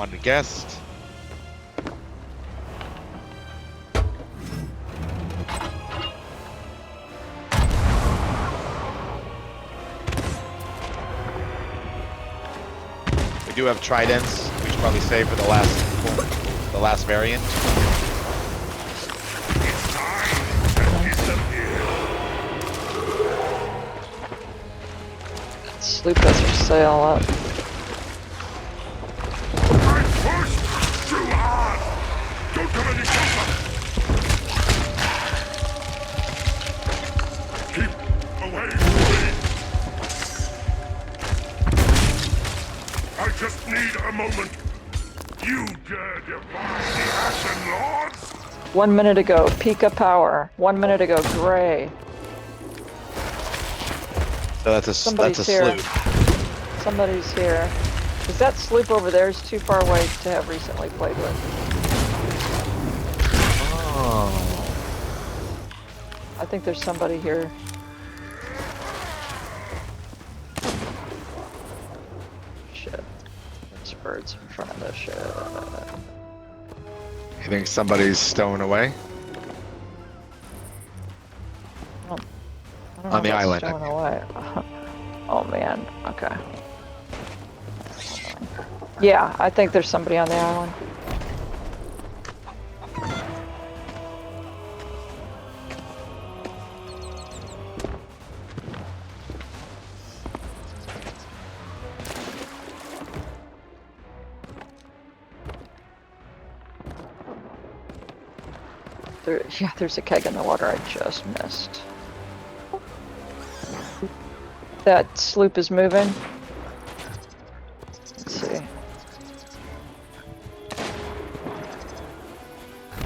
unwanted guest. We do have tridents. We should probably save for the last variant. Sloop has her sail up. I pushed too hard! Don't come any closer! Keep away from me! I just need a moment. You dare defy the Ashen Lords? 1 minute ago, Pika power. 1 minute ago, gray. So that's a Somebody's here. sloop. Somebody's here. Is that sloop over there is too far away to have recently played with? Oh. I think there's somebody here. Shit. There's birds in front of this shit. You think somebody's stowing away? I don't know On the about island, stowing away. Oh man, okay. Yeah, I think there's somebody on the island. Yeah, there's a keg in the water I just missed. That sloop is moving. Let's see.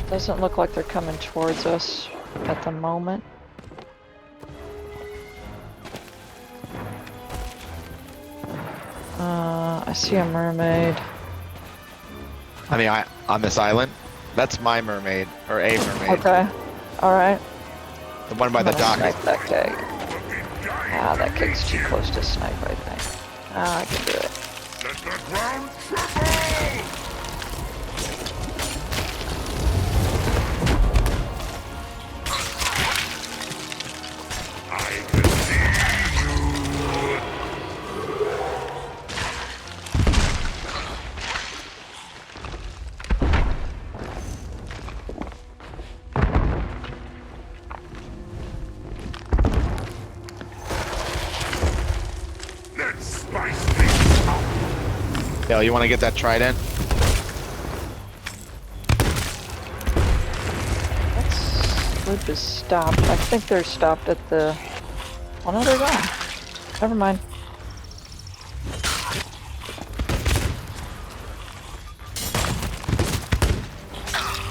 Doesn't look like they're coming towards us at the moment. I see a mermaid. On this island? That's my mermaid, or a mermaid. Okay. Alright. The one by the dock. Snipe that keg. Ah, that keg's too close to snipe, I think. Ah, I can do it. Let the ground tremble! I can see you! Let's spice things up! Dale, you want to get that trident? That sloop is stopped. I think they're stopped at the... Oh no, they're gone. Never mind.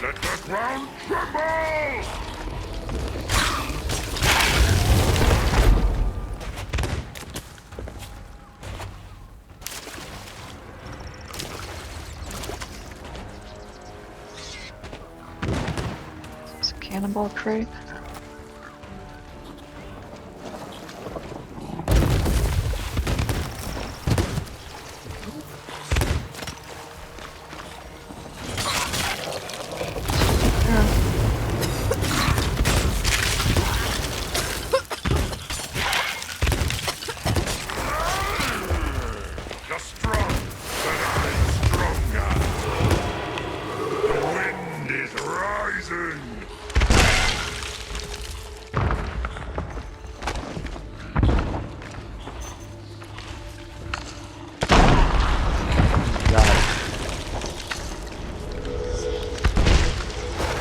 Let the ground tremble! Is it a cannonball crate? The strong, but I'm stronger. The wind is rising. Got it.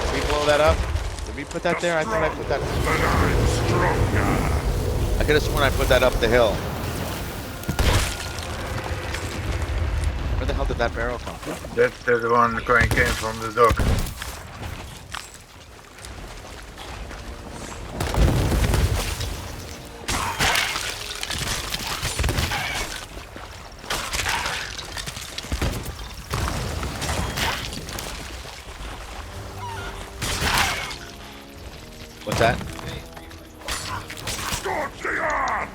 Did we blow that up? Did we put that there? I thought I put that. But I'm stronger. I could have sworn I put that up the hill. Where the hell did that barrel come from? That's the one going came from the dock. What's that? Scorch the earth!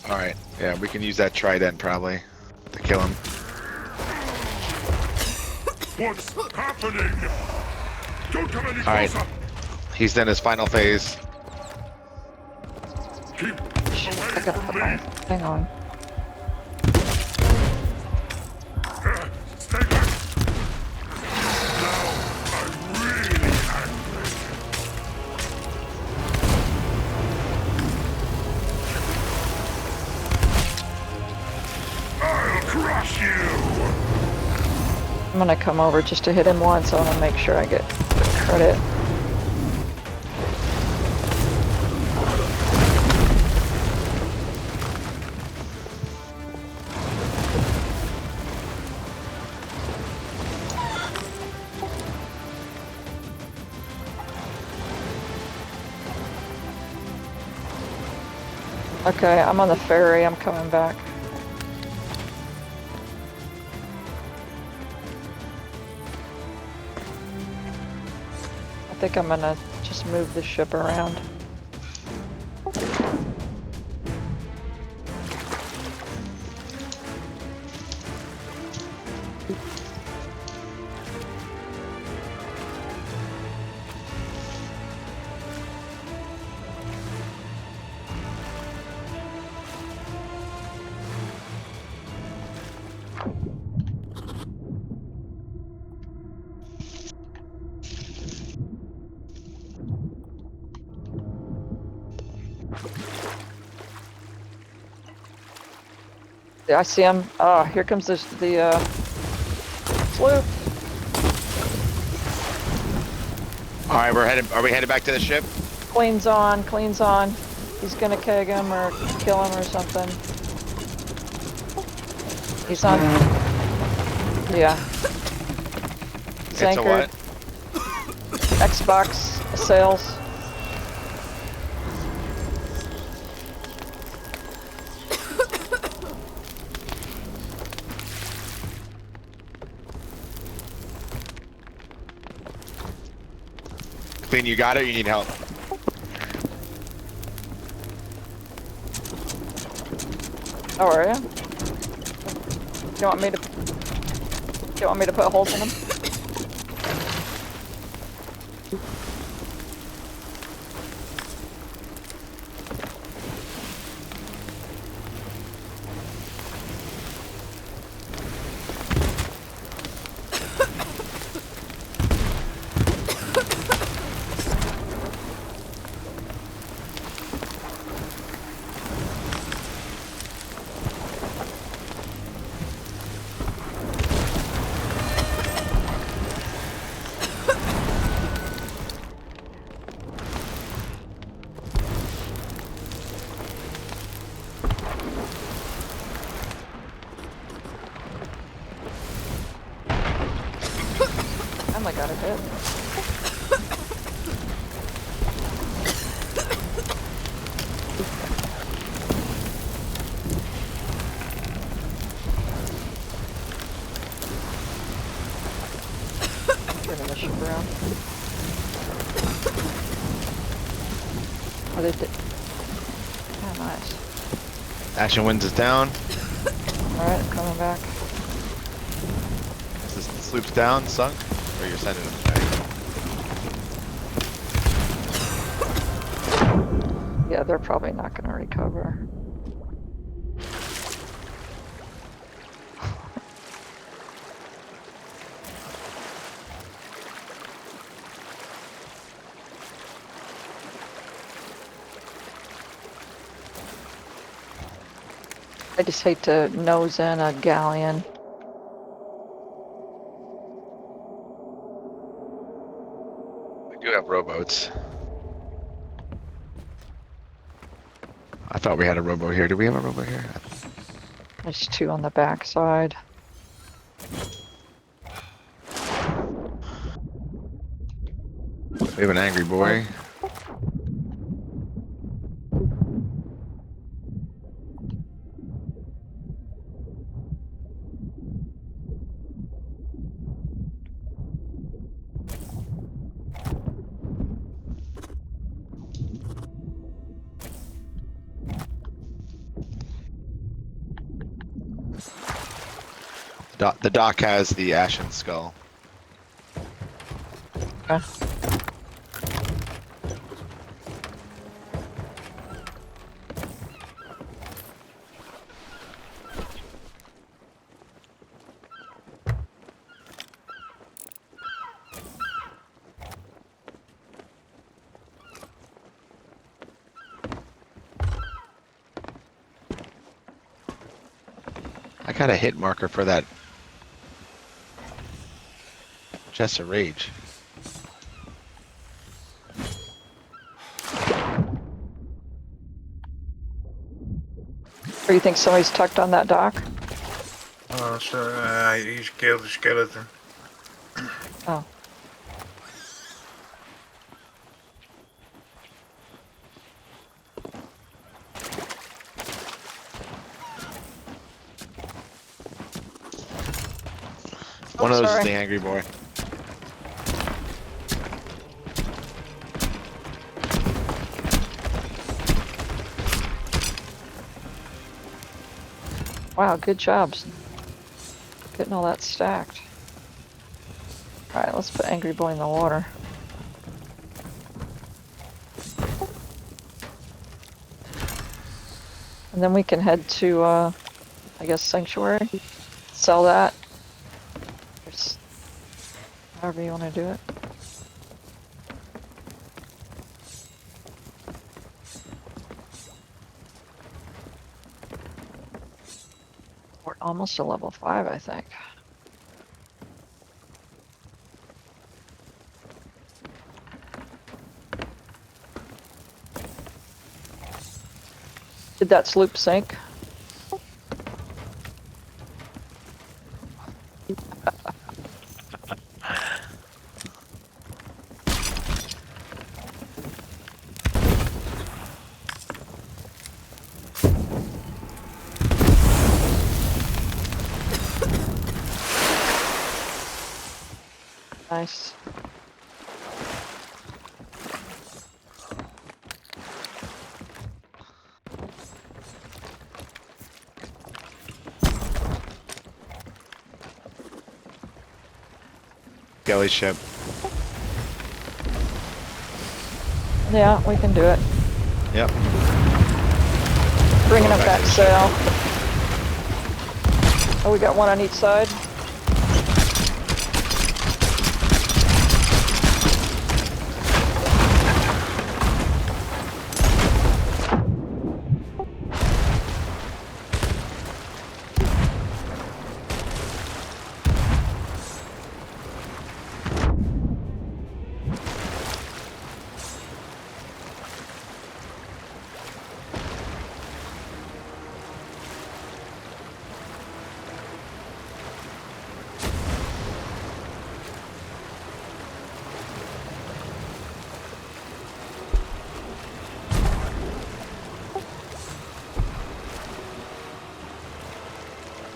Alright, yeah, we can use that trident probably to kill him. What's happening? Don't come any Alright. closer. He's in his final phase. Keep I away gotta from put me. my thing on. Stay back. Now I'm really angry. I'll crush you. I'm gonna come over just to hit him once. I wanna make sure I get credit. Okay, I'm on the ferry. I'm coming back. I think I'm gonna just move the ship around. Yeah, I see him. Oh, here comes the sloop. Alright, we're headed. Are we headed back to the ship? Cleans on, cleans on. He's gonna keg him or kill him or something. He's on. Yeah. He's It's a anchored. what? Xbox sails. Clean, you got it? You need help? How are you? You want me to? You want me to put holes in them? I got a hit. Turning the ship around. Oh, they did. Oh, nice. Ashen winds is down. Alright, I'm coming back. Is this the sloop's down, sunk? Or you're sending them back? Yeah, they're probably not gonna recover. I just hate to nose in a galleon. We do have rowboats. I thought we had a rowboat here. Do we have a rowboat here? There's two on the back side. We have an angry boy. The dock has the Ashen skull. Okay. I got a hit marker for that. Chest of Rage. Or you think somebody's tucked on that dock? Oh, so he's killed the skeleton. Oh. One of those sorry. is the angry boy. Wow, good jobs. Getting all that stacked. Alright, let's put Angry Boy in the water. And then we can head to, I guess, Sanctuary. Sell that. There's, however you want to do it. We're almost to level 5, I think. Did that sloop sink? Nice. Skelly ship. Yeah, we can do it. Yep. Bringing Going up back that to the ship. sail. Oh, we got one on each side.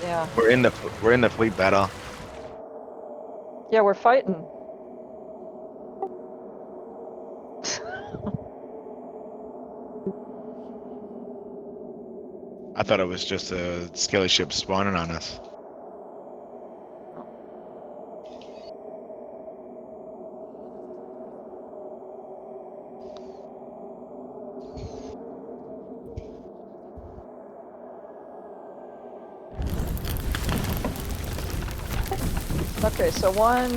Yeah. We're in the fleet battle. Yeah, we're fighting. I thought it was just a skelly ship spawning on us. Okay, so one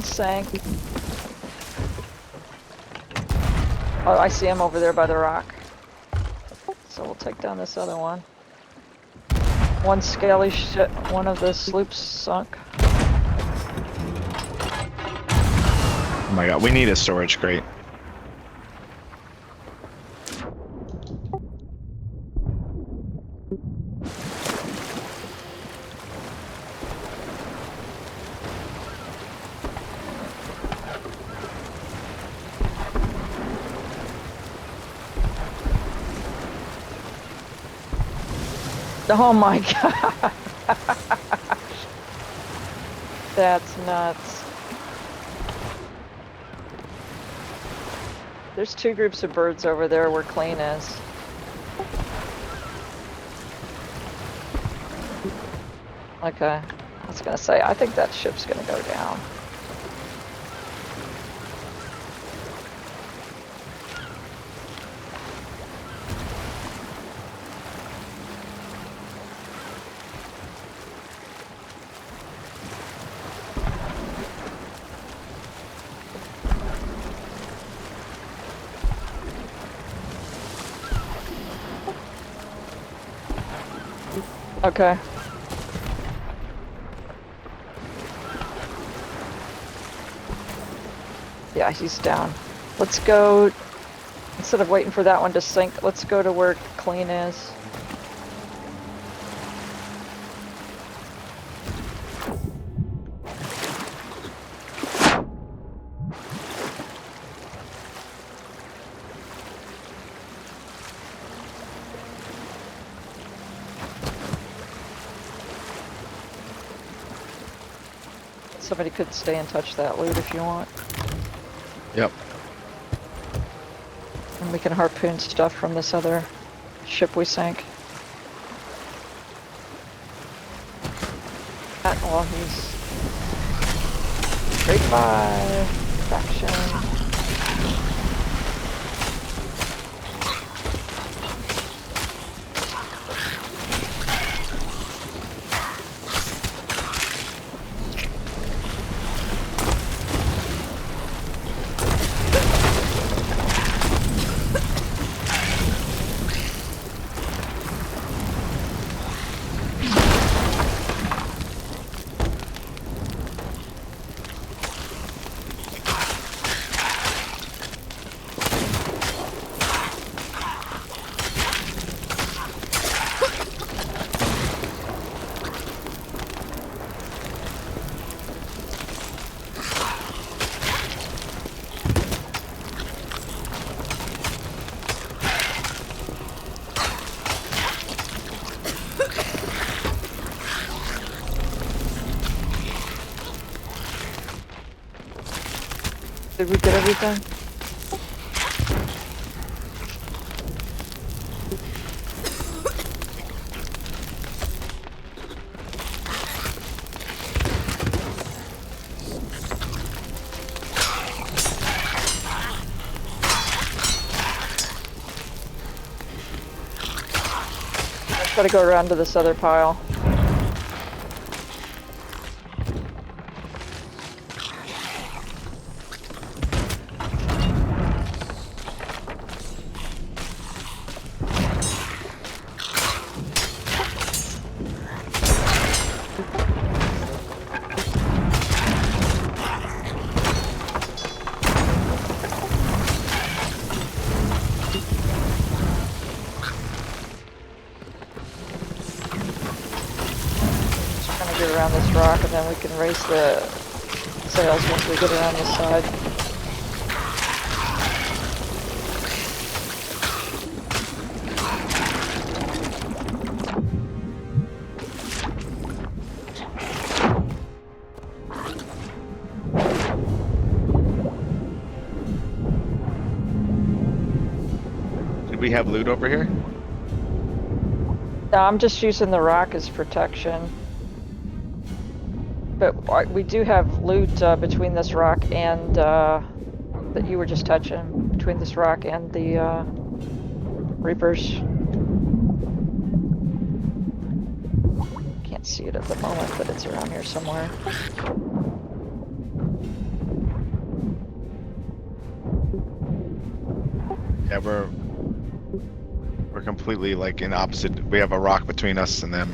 sank. Oh, I see him over there by the rock. So we'll take down this other one. One scaly ship, one of the sloops sunk. Oh my god, we need a storage crate. Oh my god. That's nuts. There's two groups of birds over there where Clean is. Okay. I was gonna say, I think that ship's gonna go down. Okay. Yeah, he's down. Let's go, instead of waiting for that one to sink, let's go to where clean is. Somebody could stay and touch that loot if you want. Yep. And we can harpoon stuff from this other ship we sank. Oh, he's... Great bye, faction. Did we get everything? Let's try to go around to this other pile. Get around this rock and then we can raise the sails once we get around this side. Did we have loot over here? No, I'm just using the rock as protection. But we do have loot between this rock and that you were just touching, between this rock and the Reapers. Can't see it at the moment, but it's around here somewhere. Yeah, we're completely like in opposite. We have a rock between us and them.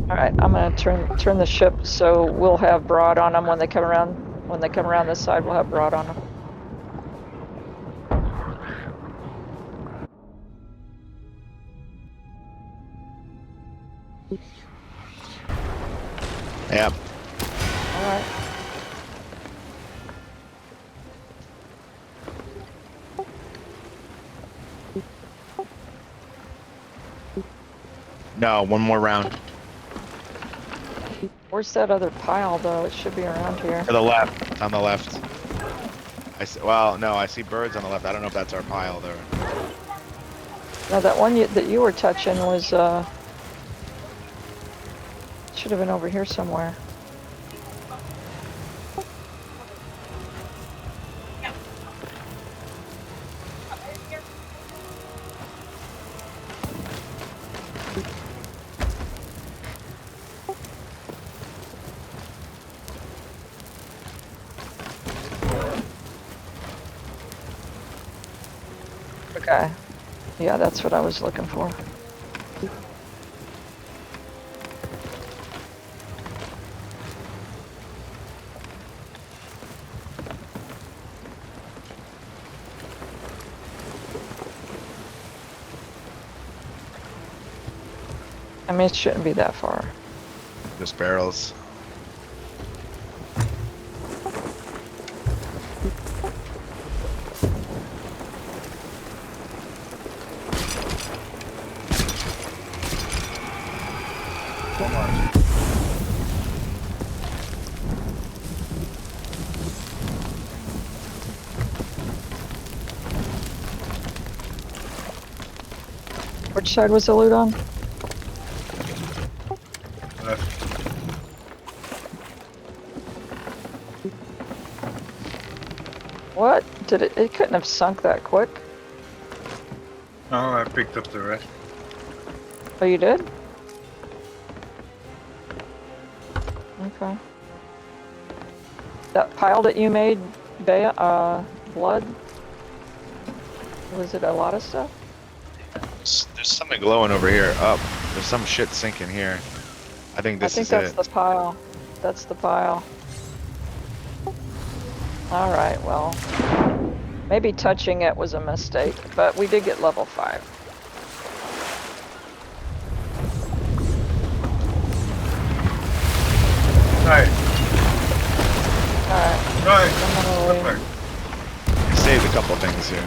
All right, I'm gonna turn the ship so we'll have broad on them when they come around. When they come around this side, we'll have broad on them. Yep. All right. No, one more round. Where's that other pile, though? It should be around here. To the left. On the left. Well, no, I see birds on the left. I don't know if that's our pile there. No, that one that you were touching was, should have been over here somewhere. Okay. Yeah, that's what I was looking for. I mean, it shouldn't be that far. Just barrels. Which side was the loot on? Left. What? Did it? It couldn't have sunk that quick. Oh, I picked up the rest. Oh, you did? Okay. That pile that you made, blood? Was it a lot of stuff? There's something glowing over here. Up. There's some shit sinking here. I think this I think is that's it. the pile. That's the pile. Alright, well. Maybe touching it was a mistake, but we did get level 5. Right. Alright. Right. I'm gonna leave. Perfect. I saved a couple things here.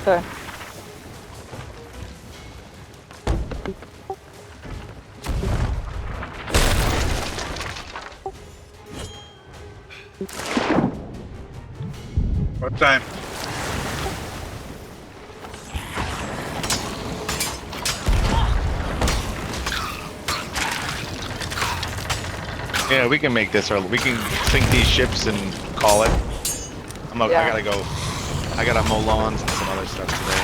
Okay. What time? Yeah, we can make this, or we can sink these ships and call it. I Yeah. gotta go. I gotta mow lawns and some other stuff today.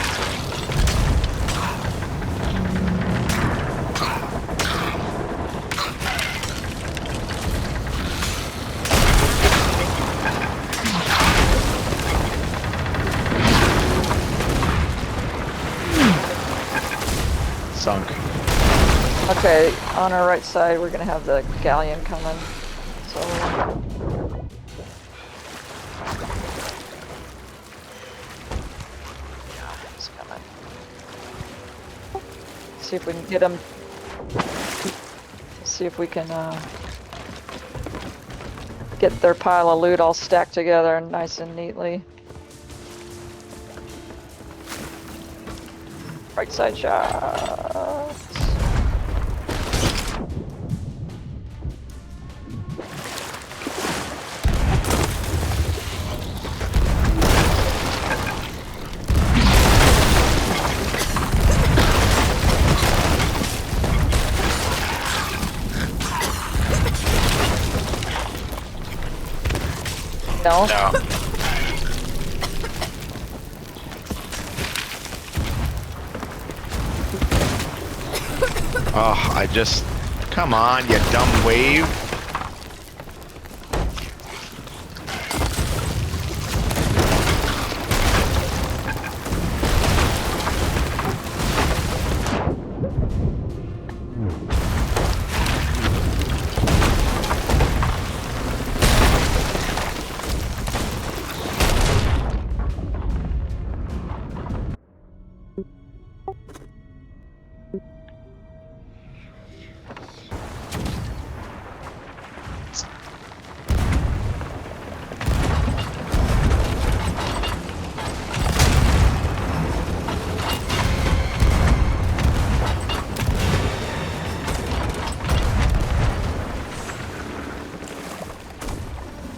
So. Sunk. Okay, on our right side, we're gonna have the galleon coming. So. Yeah, he's coming. See if we can get him. See if we can get their pile of loot all stacked together nice and neatly. Right side shot. No. No. Oh, I just... Come on, you dumb wave.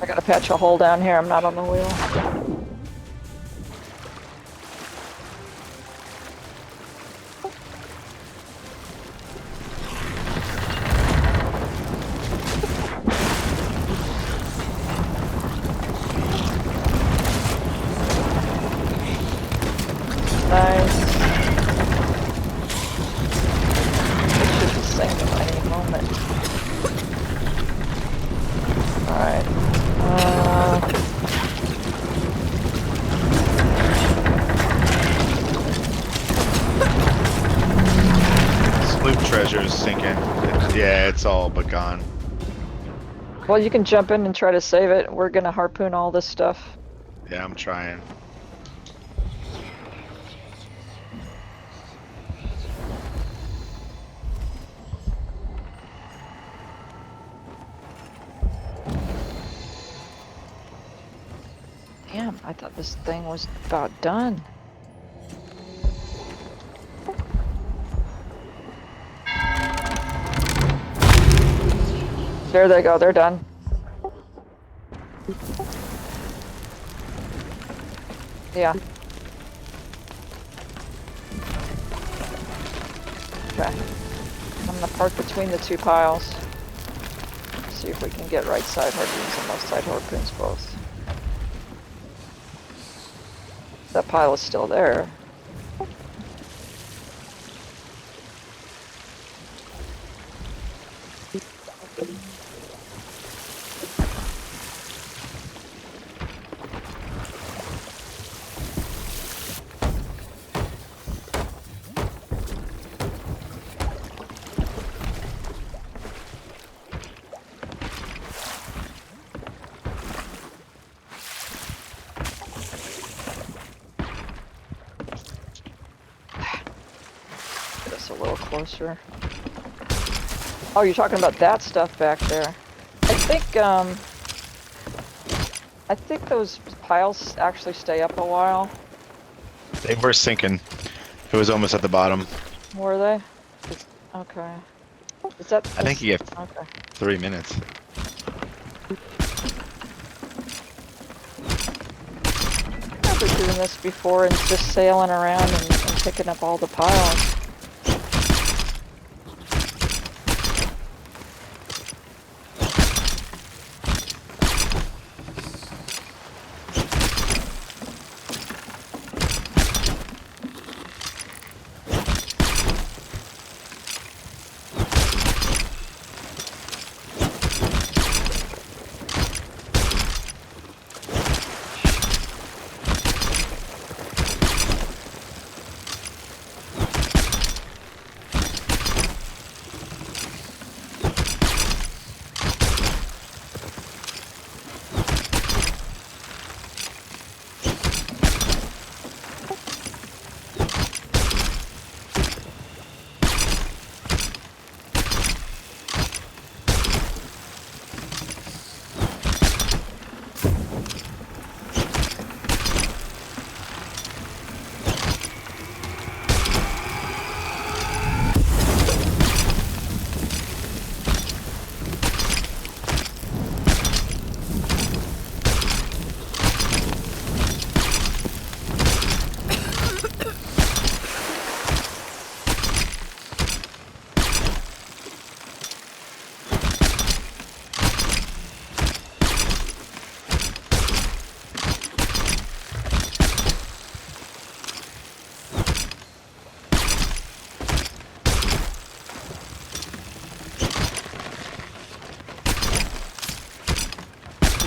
I gotta patch a hole down here. I'm not on the wheel. Nice. It should be sinking any moment. Alright. Sloop treasure's sinking. Yeah, it's all but gone. Well, you can jump in and try to save it. We're gonna harpoon all this stuff. Yeah, I'm trying. Damn, I thought this thing was about done. There they go, they're done. Yeah. Okay. I'm gonna park between the two piles. See if we can get right side harpoons and left side harpoons both. That pile is still there. Get us a little closer. Oh, you're talking about that stuff back there. I think those piles actually stay up a while. They were sinking. It was almost at the bottom. Were they? Okay. Is that? I think you get Okay. 3 minutes. I've been doing this before and just sailing around and picking up all the piles.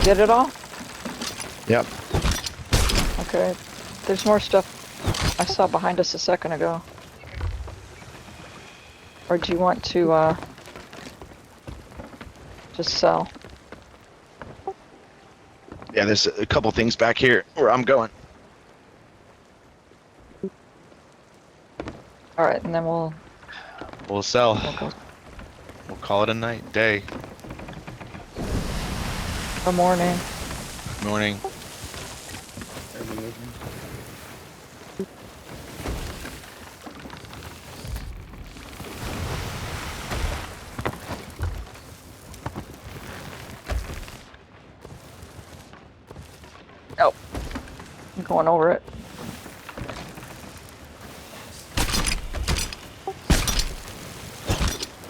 Get it all? Yep. Okay. There's more stuff I saw behind us a second ago. Or do you want to, just sell? Yeah, there's a couple things back here where I'm going. Alright, and then we'll Sell. go We'll call it a night, day, for morning. morning. Oh. I'm going over it.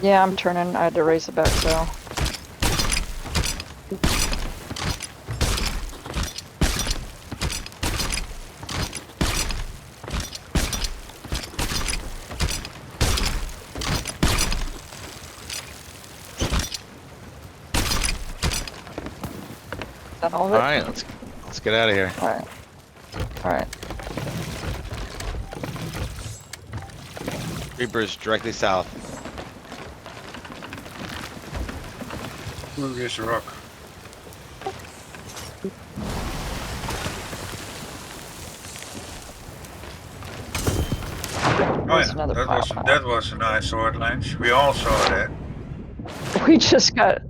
Yeah, I'm turning. I had to raise the back sail. Is that all of it? All right, let's get out of here. Alright. Alright. Reaper's directly south. Move this rock. Oh There's yeah, another pile. that was a nice sword lance. We all saw that. We just got...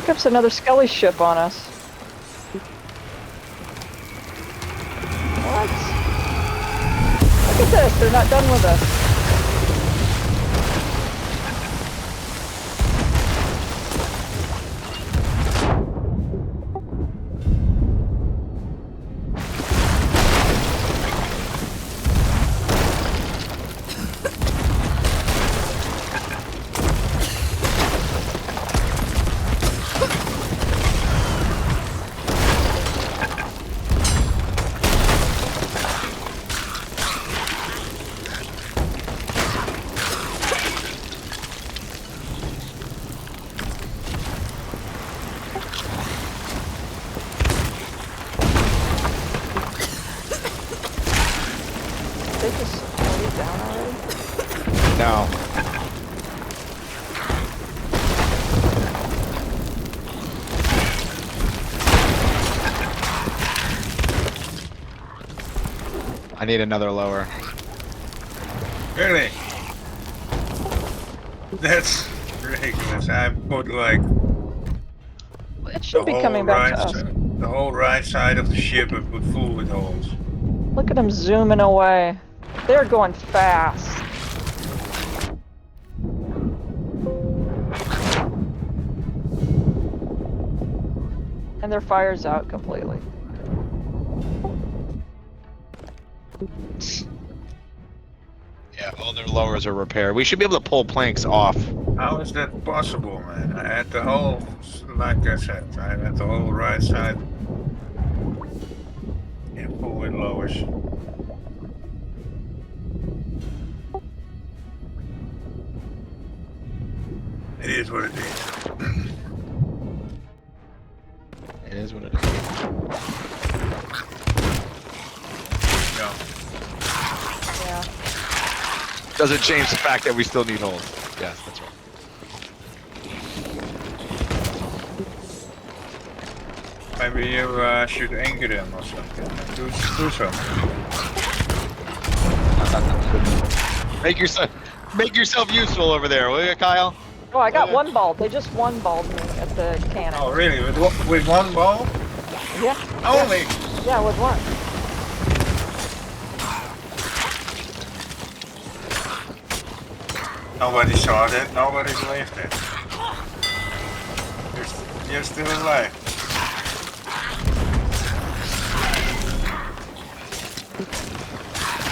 Comes another Skelly ship on us. What? Look at this, they're not done with us. They just laid down already? No. I need another lower. Really? That's ridiculous. I put like It the should be whole coming back right to us. the whole right side of the ship I put full with holes. Look at them zooming away. They're going fast. And their fire's out completely. Yeah, all their lowers are repaired. We should be able to pull planks off. How is that possible, man? I had the whole, like I said, I had the whole right side in full with lowers. It is what it is. It is what it is. No. Yeah. Doesn't change the fact that we still need holes. Yes, that's right. Maybe you should anchor them or something. Do something. Make yourself useful over there, will you, Kyle? Oh, I got one ball. They just one balled me at the cannon. Oh, really? With one ball? Yeah. Only? Yeah, with one. Nobody saw that. Nobody believed it. You're still alive.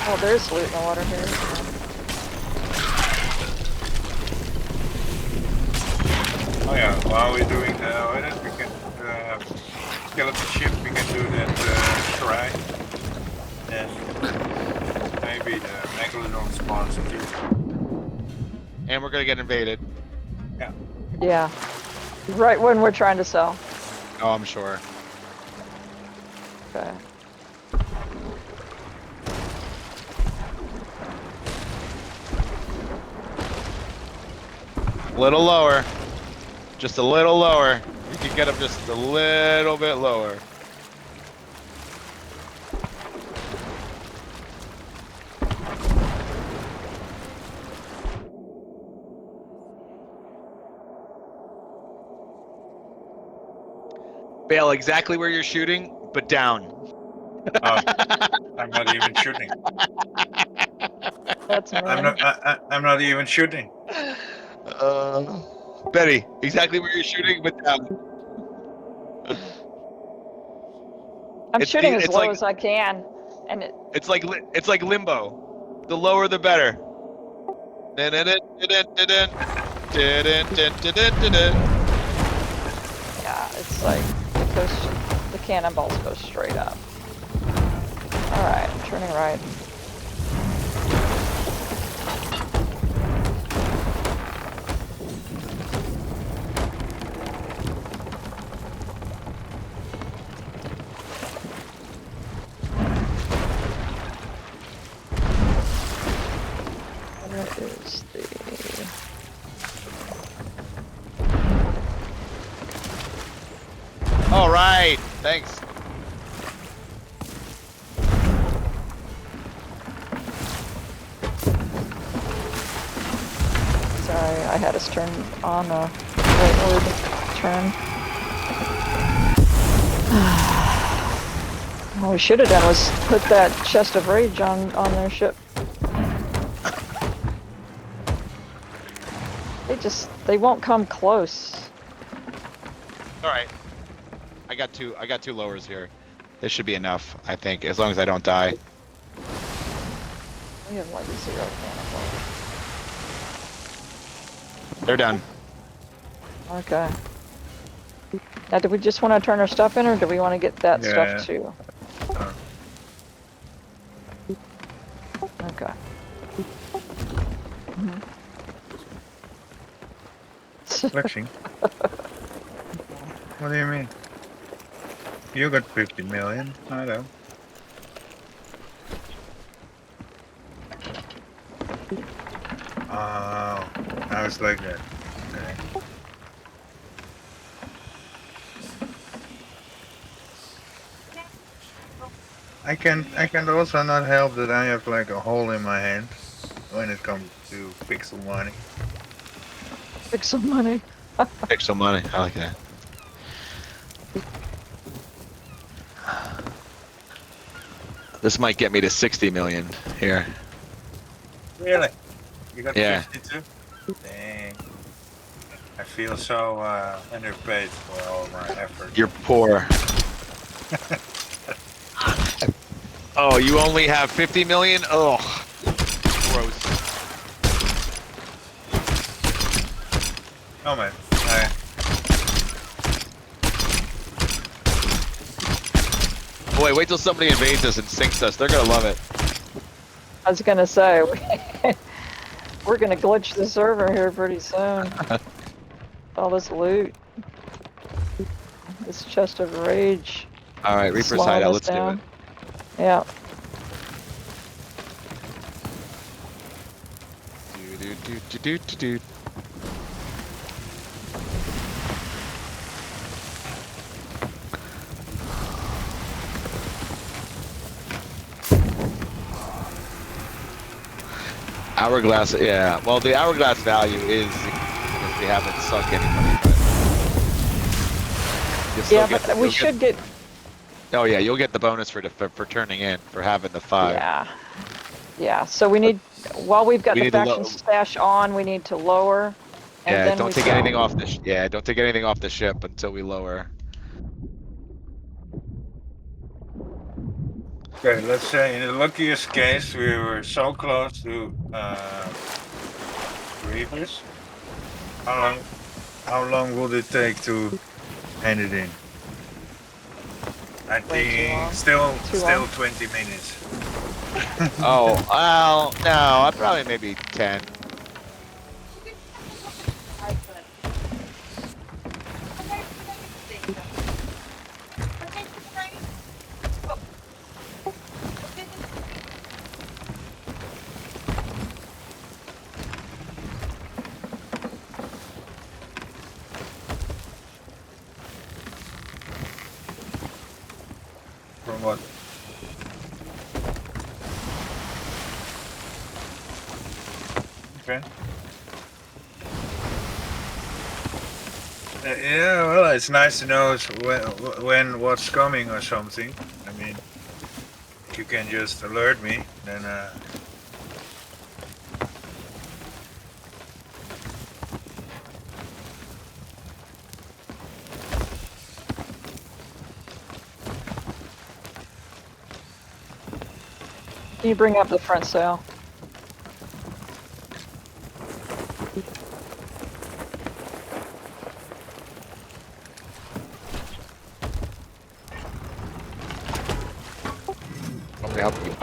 Oh, there's loot in the water here. Oh yeah, while we're doing it, we can kill up the ship, we can do that shrine. And maybe the megalodon spawns too. And we're gonna get invaded. Yeah. Yeah. Right when we're trying to sell. Oh, I'm sure. Okay. A little lower. Just a little lower. You can get them just a little bit lower. Bail exactly where you're shooting, but down. Oh, I'm not even shooting. That's me. I'm not even shooting. Betty, exactly where you're shooting, but down. I'm shooting as it's low like as I can, and it's like limbo. The lower, the better. yeah, it's like it goes. The cannonballs go straight up. All right, I'm turning right. Where is the? All right, thanks. Sorry, I had us turn on a rightward turn. What we should have done was put that chest of rage on their ship. They won't come close. All right. I got two lowers here. This should be enough, I think, as long as I don't die. We have like 0 cannonballs. They're done. Okay. Now, do we just want to turn our stuff in, or do we want to get that Yeah. stuff too? Uh, Okay. flexing. What do you mean? You got 50 million. I know. Oh, I was like that. Okay. I can also not help that I have like a hole in my hand when it comes to pixel money. Fix some money. Take some money. I like that. This might get me to 60 million here. Really? You got Yeah. 52? Dang. I feel so underpaid for all my effort. You're poor. Oh, you only have 50 million? Ugh. Gross. Oh man. Boy, wait till somebody invades us and sinks us. They're gonna love it. I was gonna say, we're gonna glitch the server here pretty soon. All this loot. This chest of rage. All right, Reaper's slowing Hideout. us Let's do down. it. Yeah. Do. Hourglass, yeah. Well, the hourglass value is if we haven't sunk anybody, but you'll still Yeah, get but we should get. Oh yeah, you'll get the bonus for turning in for having the 5. Yeah. Yeah. So we need, while we've got We the need to faction stash on, we need to lower. And Yeah, then don't we take sell. anything off the don't take anything off the ship until we lower. Okay, let's say in the luckiest case we were so close to Reapers. How long would it take to hand it in? I Way too long. think Too still long. 20 minutes. Oh, well, no, probably maybe 10. What? Okay. Yeah, well, it's nice to know when what's coming or something. I mean, if you can just alert me, then Can you bring up the front sail? Want me to help you?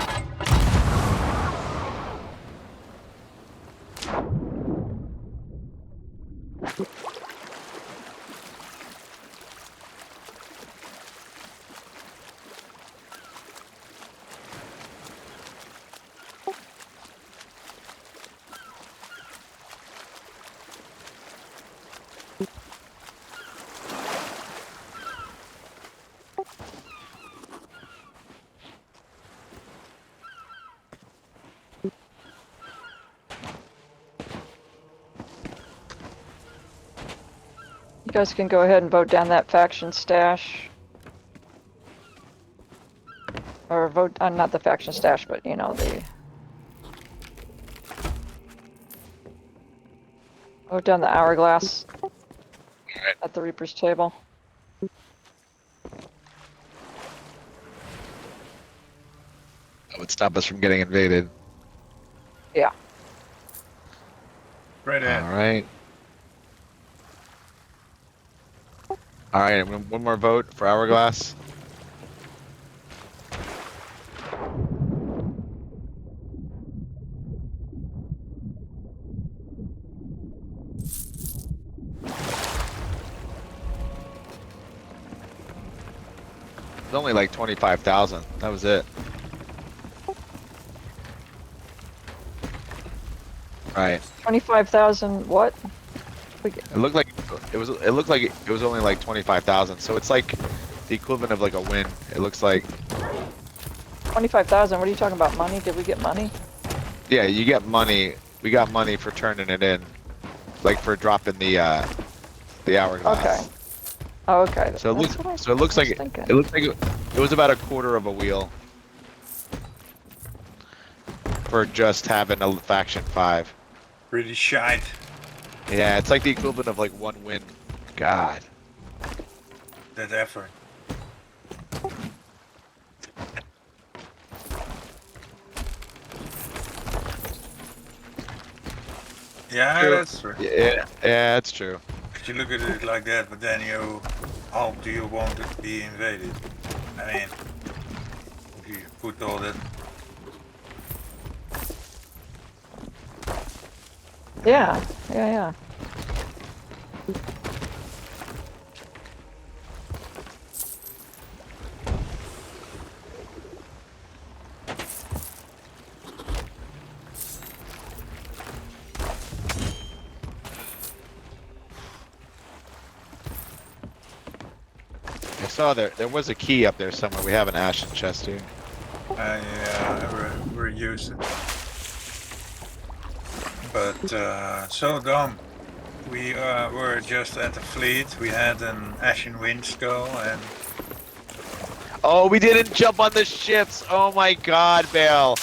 You guys can go ahead and vote down that faction stash. Or vote, not the faction stash, but you know, the... Vote down the hourglass Alright. at the Reaper's table. That would stop us from getting invaded. Yeah. right ahead. Alright. Alright, one more vote for hourglass. It's only like 25,000. That was it. Right. 25,000 what? It looked like it was only like 25,000. So it's like the equivalent of like a win. It looks like. 25,000, what are you talking about, money? Did we get money? Yeah, you get money. We got money for turning it in, like for dropping the hourglass. Okay. Oh, okay. So it That's looks what so it looks I was like thinking. it looks like it was about a quarter of a wheel for just having a faction 5. Pretty shite. Yeah, it's like the equivalent of like one win. God. That effort. Yeah, True. that's true. Yeah, that's true. If you look at it like that, but then you hope do you want it to be invaded? I mean, if you put all that. Yeah, yeah. I saw there was a key up there somewhere. We have an Ashen chest here. Yeah, we're used it. But so dumb. We were just at the fleet. We had an Ashen wind skull and Oh, we didn't jump on the ships. Oh my God, Bale.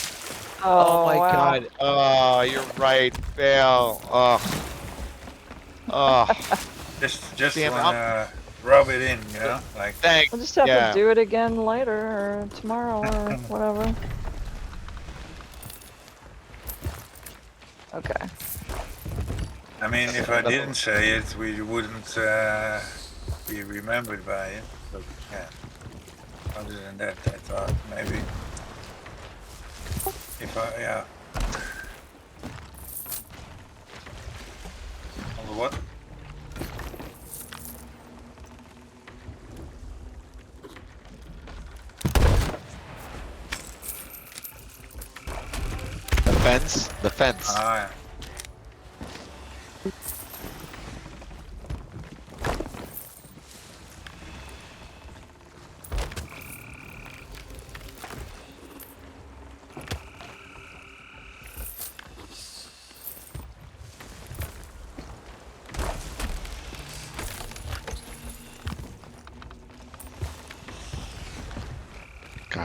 Oh my wow. God. Oh, you're right, Bale. Oh. Oh. just Damn, wanna rub it in, you know, like. Thanks. We'll just have Yeah. to do it again later or tomorrow or whatever. Okay. I mean, if I didn't say it, we wouldn't be remembered by it. But yeah. Other than that, I thought maybe if yeah. On the what? The fence. The fence. Ah, yeah.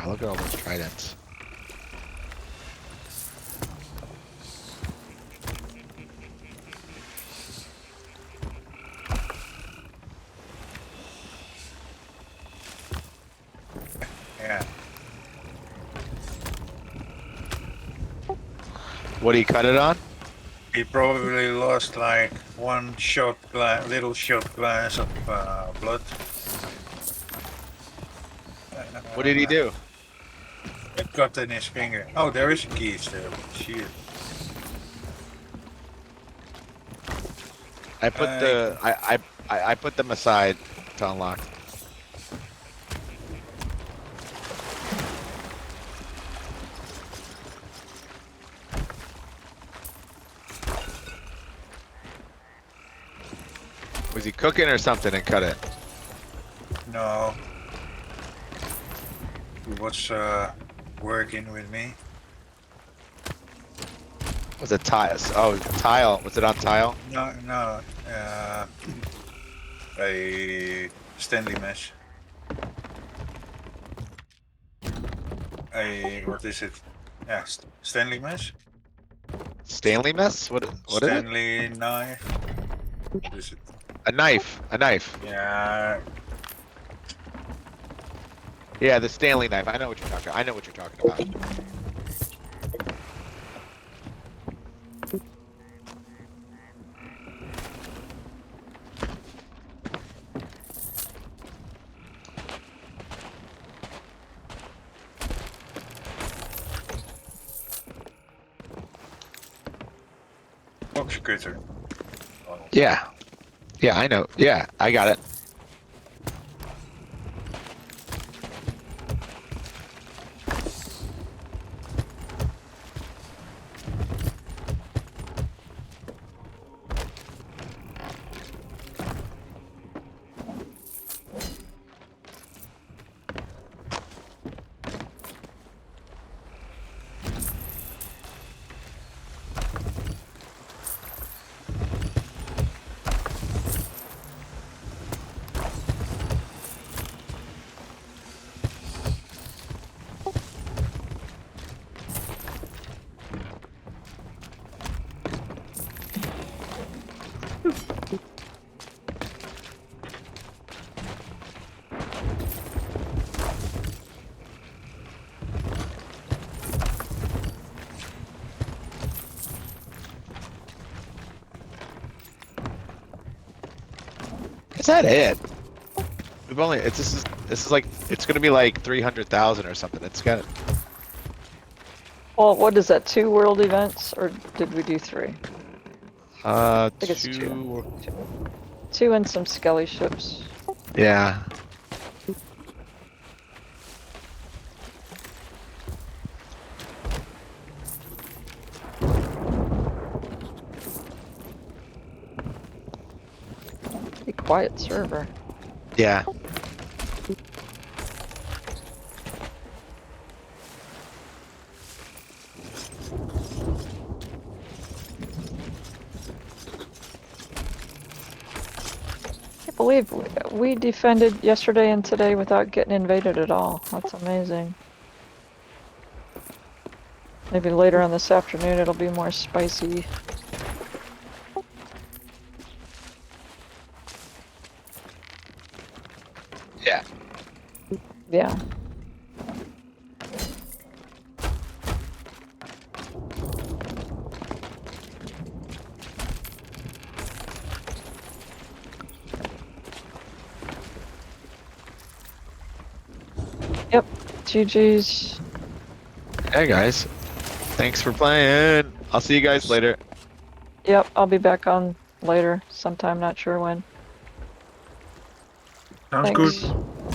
look at all those tridents. Yeah. What do you cut it on? He probably lost like one shot glass, little shot glass of blood. What did he do? It got in his finger. Oh, there is a key still. Shit. I put the I put them aside to unlock. Was he cooking or something and cut it? No. He was working with me. Was it tile? Oh, tile. Was it on tile? No, no. A Stanley mesh. What is it? Yeah, Stanley mesh. Stanley mess? What is it? Stanley knife. What is it? A knife. A knife. Yeah. Yeah, the Stanley knife. I know what you're talking. I know what you're talking about. Box cutter. Yeah. Yeah, I know. Yeah, I got it. Is that it? We've only. It's this is like it's gonna be like 300,000 or something. It's got. Well, what is that? 2 world events, or did we do 3? think it's Two. 2 and some skelly ships. Yeah. Be quiet server. Yeah. I believe we defended yesterday and today without getting invaded at all. That's amazing. Maybe later on this afternoon it'll be more spicy. Yeah. Yeah. Yep. GG's. Hey guys. Thanks for playing. I'll see you guys later. Yep, I'll be back on later sometime, not sure when. Sounds good. Thanks.